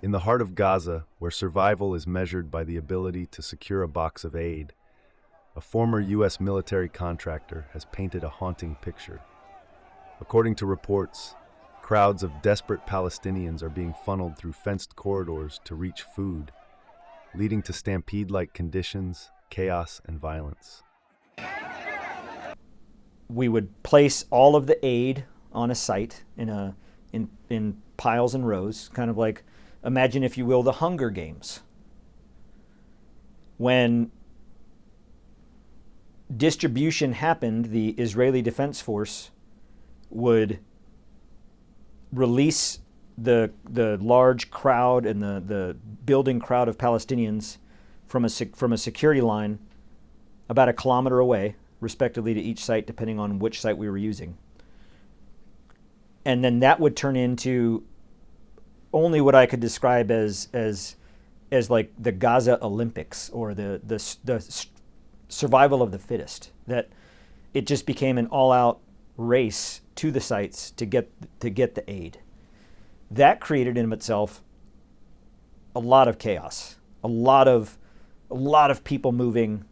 In the heart of Gaza, where survival is measured by the ability to secure a box of aid, a former U.S. military contractor has painted a haunting picture. According to reports, crowds of desperate Palestinians are being funneled through fenced corridors to reach food, leading to stampede-like conditions, chaos, and violence. We would place all of the aid on a site in piles and rows, kind of like, imagine, if you will, the Hunger Games. When distribution happened, the Israeli Defense Force would release the large crowd and the building crowd of Palestinians from a security line about a kilometer away, respectively, to each site, depending on which site we were using. And then that would turn into only what I could describe as like the Gaza Olympics, or the survival of the fittest. That it just became an all-out race to the sites to get the aid. That created in itself a lot of chaos, a lot of people moving.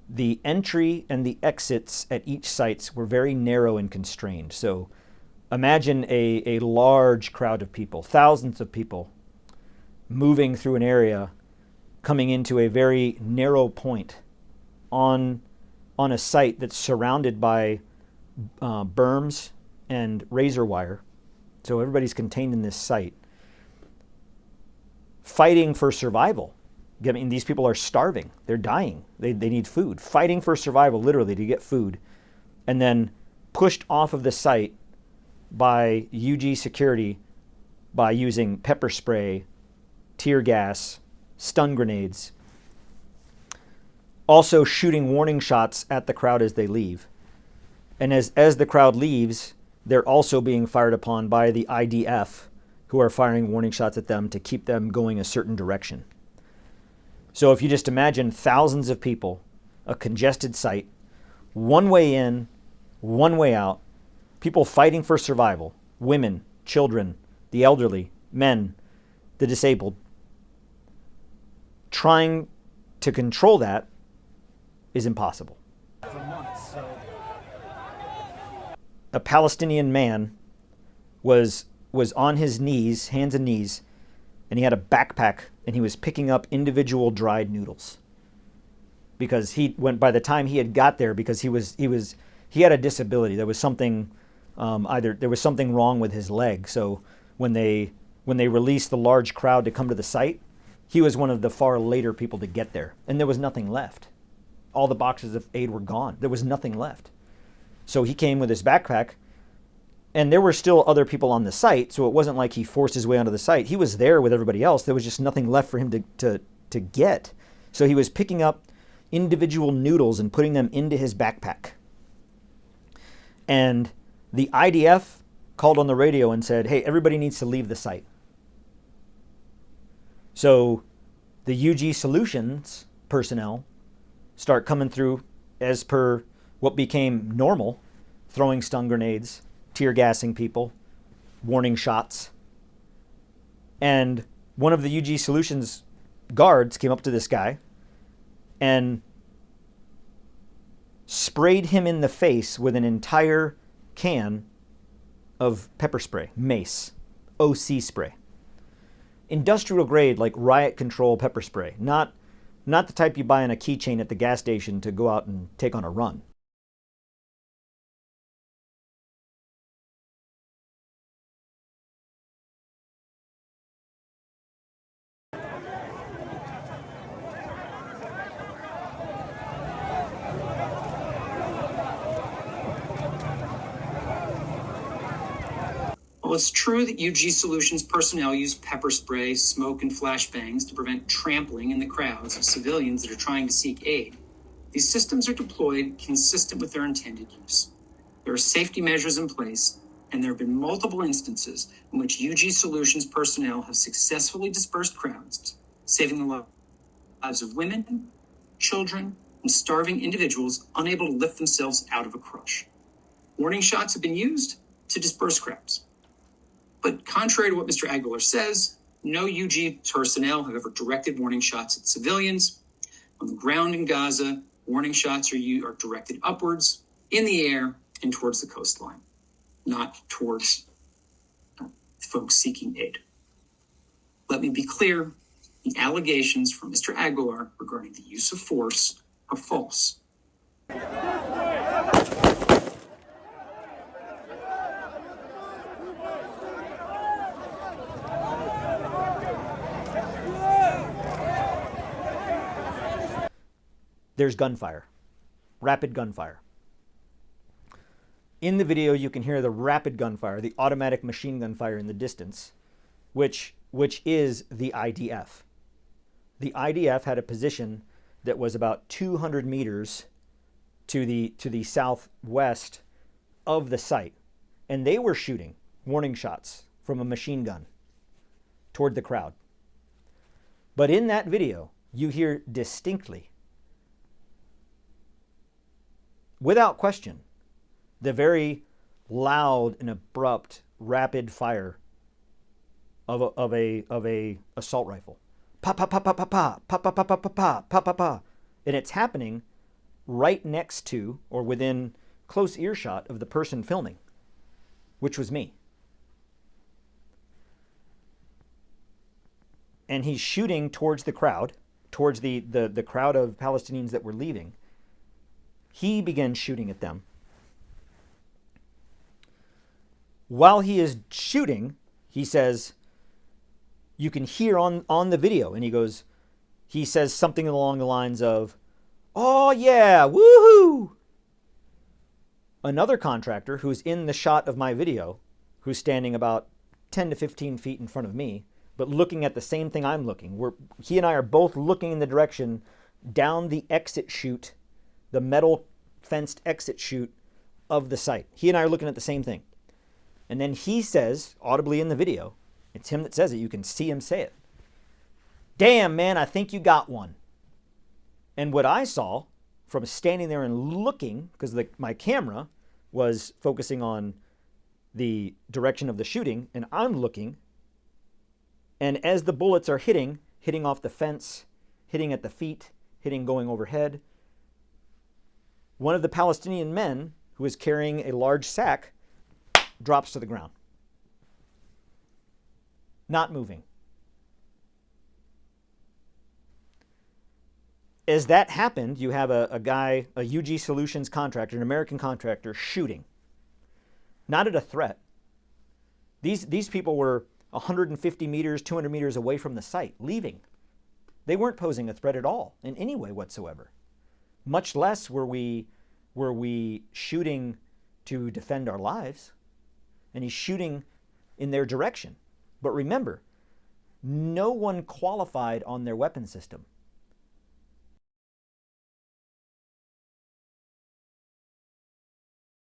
The entry and the exits at each sites were very narrow and constrained. So imagine a large crowd of people, thousands of people, moving through an area, coming into a very narrow point on a site that's surrounded by berms and razor wire. So everybody's contained in this site, fighting for survival. I mean, these people are starving. They're dying. They need food. Fighting for survival, literally, to get food. And then pushed off of the site by UG security by using pepper spray, tear gas, stun grenades. Also shooting warning shots at the crowd as they leave. And as the crowd leaves, they're also being fired upon by the IDF, who are firing warning shots at them to keep them going a certain direction. So if you just imagine thousands of people, a congested site, one way in, one way out, people fighting for survival, women, children, the elderly, men, the disabled. Trying to control that is impossible. For months, so. A Palestinian man was on his knees, hands and knees, and he had a backpack, and he was picking up individual dried noodles. Because by the time he had got there, because he had a disability. There was something there was something wrong with his leg. So when they released the large crowd to come to the site, he was one of the far later people to get there, and there was nothing left. All the boxes of aid were gone. There was nothing left. So he came with his backpack, and there were still other people on the site, so it wasn't like he forced his way onto the site. He was there with everybody else. There was just nothing left for him to get. So he was picking up individual noodles and putting them into his backpack. And the IDF called on the radio and said, hey, everybody needs to leave the site. So the UG Solutions personnel start coming through as per what became normal, throwing stun grenades, tear gassing people, warning shots. And one of the UG Solutions guards came up to this guy and sprayed him in the face with an entire can of pepper spray, mace, OC spray. Industrial grade, like riot control pepper spray, not the type you buy on a keychain at the gas station to go out and take on a run. Well, it's true that UG Solutions personnel use pepper spray, smoke, and flashbangs to prevent trampling in the crowds of civilians that are trying to seek aid. These systems are deployed consistent with their intended use. There are safety measures in place, and there have been multiple instances in which UG Solutions personnel have successfully dispersed crowds, saving the lives of women, children, and starving individuals unable to lift themselves out of a crush. Warning shots have been used to disperse crowds. But contrary to what Mr. Aguilar says, no UG personnel have ever directed warning shots at civilians. On the ground in Gaza, warning shots are directed upwards, in the air, and towards the coastline, not towards folks seeking aid. Let me be clear, the allegations from Mr. Aguilar regarding the use of force are false. There's gunfire, rapid gunfire. In the video, you can hear the rapid gunfire, the automatic machine gun fire in the distance, which is the IDF. The IDF had a position that was about 200 meters to the southwest of the site, and they were shooting warning shots from a machine gun toward the crowd. But in that video, you hear distinctly, without question, the very loud and abrupt rapid fire of a assault rifle. Pa pa pa pa pa pa pa pa pa pa pa pa pa pa pa. And it's happening right next to or within close earshot of the person filming, which was me. And he's shooting towards the crowd, towards the crowd of Palestinians that were leaving. He begins shooting at them. While he is shooting, he says, you can hear on the video, and he says something along the lines of, "Oh yeah, woohoo!" Another contractor who's in the shot of my video, who's standing about 10 to 15 feet in front of me, but looking at the same thing I'm looking. He and I are both looking in the direction down the exit chute, the metal fenced exit chute of the site. He and I are looking at the same thing. And then he says, audibly in the video, it's him that says it, you can see him say it, "Damn, man, I think you got one." And what I saw from standing there and looking, because my camera was focusing on the direction of the shooting, and I'm looking, and as the bullets are hitting off the fence, hitting at the feet, going overhead, one of the Palestinian men who is carrying a large sack drops to the ground. Not moving. As that happened, you have a guy, a UG Solutions contractor, an American contractor, shooting. Not at a threat. These people were 150 meters, 200 meters away from the site, leaving. They weren't posing a threat at all, in any way whatsoever. Much less were we shooting to defend our lives. And he's shooting in their direction. But remember, no one qualified on their weapon system.